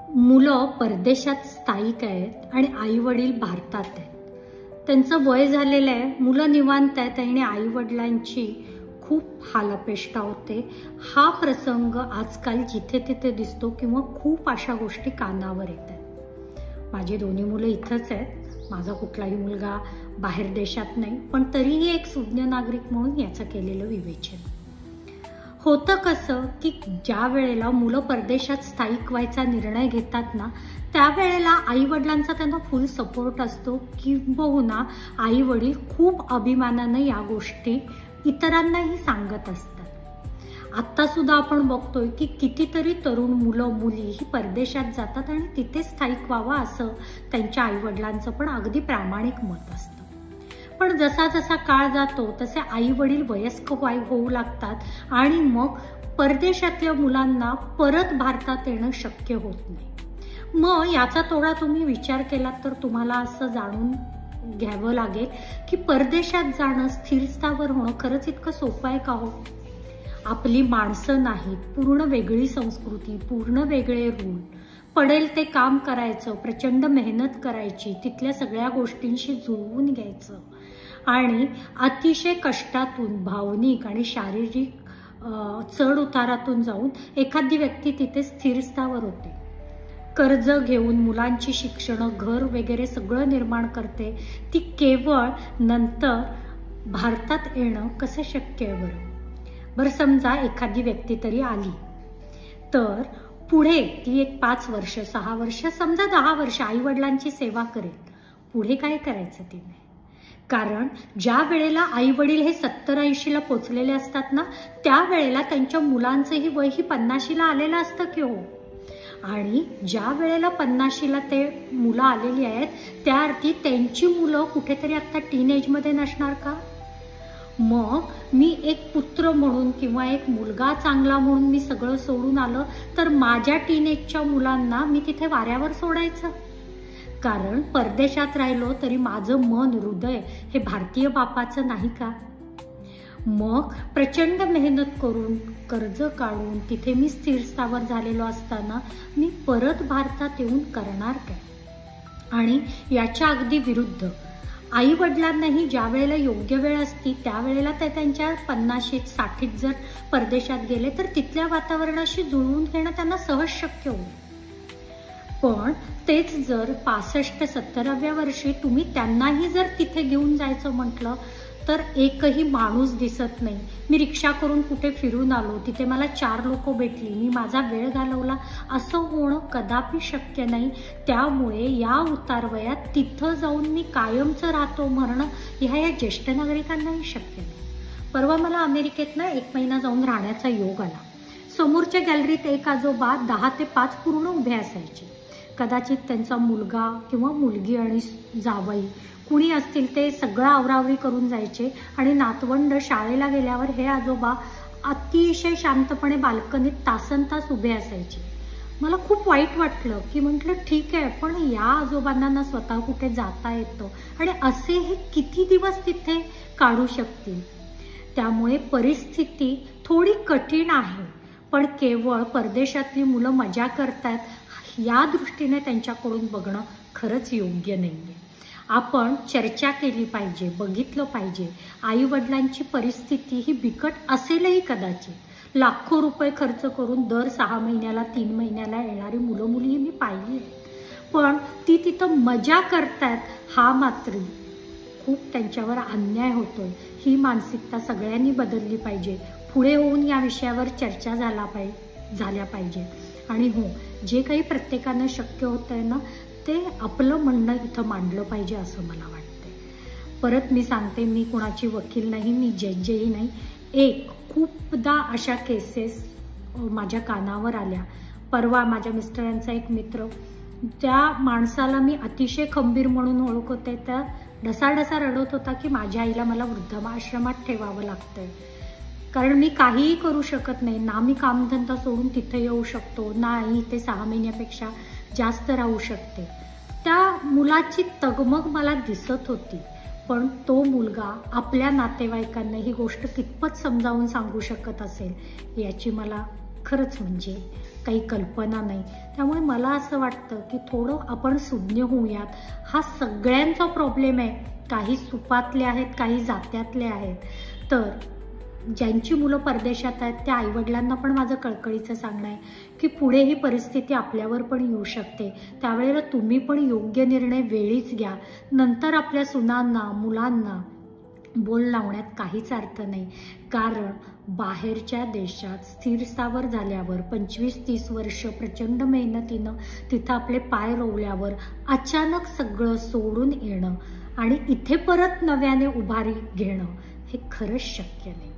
मुलं परदेशात स्थायिक आहेत आणि आई वडील भारतात आहेत. त्यांचं वय झालेलं आहे, मुलं निवांत आहेत आणि आई वडिलांची खूप हालअपेष्टा होते. हा प्रसंग आजकाल जिथे तिथे दिसतो किंवा खूप अशा गोष्टी कानावर येतात. माझी दोन्ही मुलं इथंच आहेत, माझा कुठलाही मुलगा बाहेर देशात नाही, पण तरीही एक सुज्ञ नागरिक म्हणून याचं केलेलं विवेचन. होतं कसं की ज्या वेळेला मुलं परदेशात स्थायिक व्हायचा निर्णय घेतात ना, त्यावेळेला आई वडिलांचा त्यांना फुल सपोर्ट असतो, किंबहुना आई वडील खूप अभिमानानं या गोष्टी इतरांनाही सांगत असतात. आत्ता सुद्धा आपण बघतोय की कितीतरी तरुण मुलं मुली ही परदेशात जातात आणि तिथे स्थायिक व्हावं असं त्यांच्या आई वडिलांचं पण अगदी प्रामाणिक मत असतं. पण जसा जसा काळ जातो तसे आई वडील वयस्क होऊ लागतात आणि मग परदेशातल्या मुलांना परत भारतात येणं शक्य होत नाही. मग याचा थोडा तुम्ही विचार केलात तर तुम्हाला असं जाणून घ्यावं लागेल की परदेशात जाणं, स्थिर स्थावर होणं खरंच इतकं सोपं आहे का हो? आपली माणसं नाहीत, पूर्ण वेगळी संस्कृती, पूर्ण वेगळे रूल, पडेल ते काम करायचं, प्रचंड मेहनत करायची, तिथल्या सगळ्या गोष्टींशी जुळवून घ्यायचं आणि अतिशय कष्टातून, भावनिक आणि शारीरिक चढ उतारातून जाऊन एखादी व्यक्ती तिथे स्थिर स्थावर होते. कर्ज घेऊन मुलांची शिक्षण, घर वगैरे सगळं निर्माण करते. ती केवळ नंतर भारतात येणं कसं शक्य आहे बरं? बरं, समजा एखादी व्यक्ती तरी आली तर पुढे ती एक 5 वर्ष, 6 वर्ष, समजा 10 वर्ष आई वडिलांची सेवा करेल. पुढे काय करायचं तिने? कारण ज्या वेळेला आई वडील हे 70-80ला पोचलेले असतात ना, त्यावेळेला त्यांच्या मुलांचंही वय ही 50ला आलेलं असतं की हो. आणि ज्या वेळेला 50ला ते मुलं आलेली आहेत, त्या अर्थी त्यांची मुलं कुठेतरी आता टीनेजमध्ये नसणार का? मग मी एक पुत्र म्हणून किंवा एक मुलगा चांगला म्हणून मी सगळं सोडून आलं तर माझ्या टीनेजच्या मुलांना मी तिथे वाऱ्यावर सोडायचं? कारण परदेशात राहिलो तरी माझं मन, हृदय हे भारतीय बापाचं नाही का? मग प्रचंड मेहनत करून, कर्ज काढून तिथे मी स्थिर स्थावर झालेलो असताना मी परत भारतात येऊन करणार काय? आणि याच्या अगदी विरुद्ध आई वडिलांनाही ज्या वेळेला योग्य वेळ असती त्यावेळेला ते त्यांच्या 50शीत 60ीत जर परदेशात गेले तर तिथल्या वातावरणाशी जुळवून घेणं त्यांना सहज शक्य होईल. पण तेच जर 65-70व्या वर्षी तुम्ही त्यांनाही जर तिथे घेऊन जायचं म्हटलं तर एकही माणूस दिसत नाही. मी रिक्षा करून कुठे फिरून आलो, तिथे मला 4 लोक भेटली, मी माझा वेळ घालवला, असं होणं कदापि शक्य नाही. त्यामुळे या उतारवयात तिथं जाऊन मी कायमचं राहतो म्हणणं ह्या ज्येष्ठ नागरिकांनाही शक्य नाही. परवा मला अमेरिकेत 1 महिना जाऊन राहण्याचा योग आला. समोरच्या गॅलरीत एक आजोबा 10 ते 5 पूर्ण उभे असायचे. कदाचित त्यांचा मुलगा किंवा मुलगी आणि जावई कुणी असतील ते सगळं आवरावरी करून जायचे आणि नातवंड शाळेला गेल्यावर हे आजोबा अतिशय शांतपणे बाल्कनीत तासनतास उभे असायचे. मला खूप वाईट वाटलं की म्हटलं ठीक आहे, पण या आजोबांना ना स्वतः कुठे जाता येतं आणि असे हे किती दिवस तिथे काढू शकतील? त्यामुळे परिस्थिती थोडी कठीण आहे, पण केवळ परदेशातली मुलं मजा करतात या दृष्टीने त्यांच्याकडून बघणं खरंच योग्य नाहीये. आपण चर्चा केली पाहिजे, बघितलं पाहिजे. आई वडिलांची परिस्थिती ही बिकट असेलही कदाचित. लाखो रुपये खर्च करून दर 6 महिन्याला 3 महिन्याला येणारी मुलं मुली मी पाहिली आहेत, पण ती तिथं मजा करतात हा मात्र खूप त्यांच्यावर अन्याय होतोय. ही मानसिकता सगळ्यांनी बदलली पाहिजे. पुढे होऊन या विषयावर चर्चा झाल्या पाहिजे. आणि हो, जे काही प्रत्येकानं शक्य होतंय ना ते आपलं म्हणणं इथं मांडलं पाहिजे असं मला वाटतंय. परत मी सांगते, मी कुणाची वकील नाही, मी जजही नाही. खूपदा अशा केसेस माझ्या कानावर आल्या. परवा माझ्या मिस्टरांचा एक मित्र, त्या माणसाला मी अतिशय खंबीर म्हणून ओळखते, त्या ढसाढसा रडत होता की माझ्या आईला मला वृद्धाश्रमात ठेवावं लागतंय, कारण मी काहीही करू शकत नाही. ना मी कामधंदा सोडून तिथे येऊ शकतो, नाही ते 6 महिन्यापेक्षा जास्त राहू शकते. त्या मुलाची तगमग मला दिसत होती, पण तो मुलगा आपल्या नातेवाईकांना ही गोष्ट कितपत समजावून सांगू शकत असेल याची मला खरंच म्हणजे काही कल्पना नाही. त्यामुळे मला असं वाटतं की थोडं आपण सुज्ञ होऊयात. हा सगळ्यांचा प्रॉब्लेम आहे. काही सुपातले आहेत, काही जात्यातले आहेत. तर ज्यांची मुलं परदेशात आहेत त्या आईवडिलांना पण माझं कळकळीचं सांगणं आहे की पुढे ही परिस्थिती आपल्यावर पण येऊ शकते. त्यावेळेला तुम्ही पण योग्य निर्णय वेळीच घ्या. नंतर आपल्या सुनांना, मुलांना बोल लावण्यात काहीच अर्थ नाही. कारण बाहेरच्या देशात स्थिर स्थावर झाल्यावर 25-30 वर्ष प्रचंड मेहनतीनं तिथं आपले पाय रोवल्यावर अचानक सगळं सोडून येणं आणि इथे परत नव्याने उभारी घेणं हे खरंच शक्य नाही.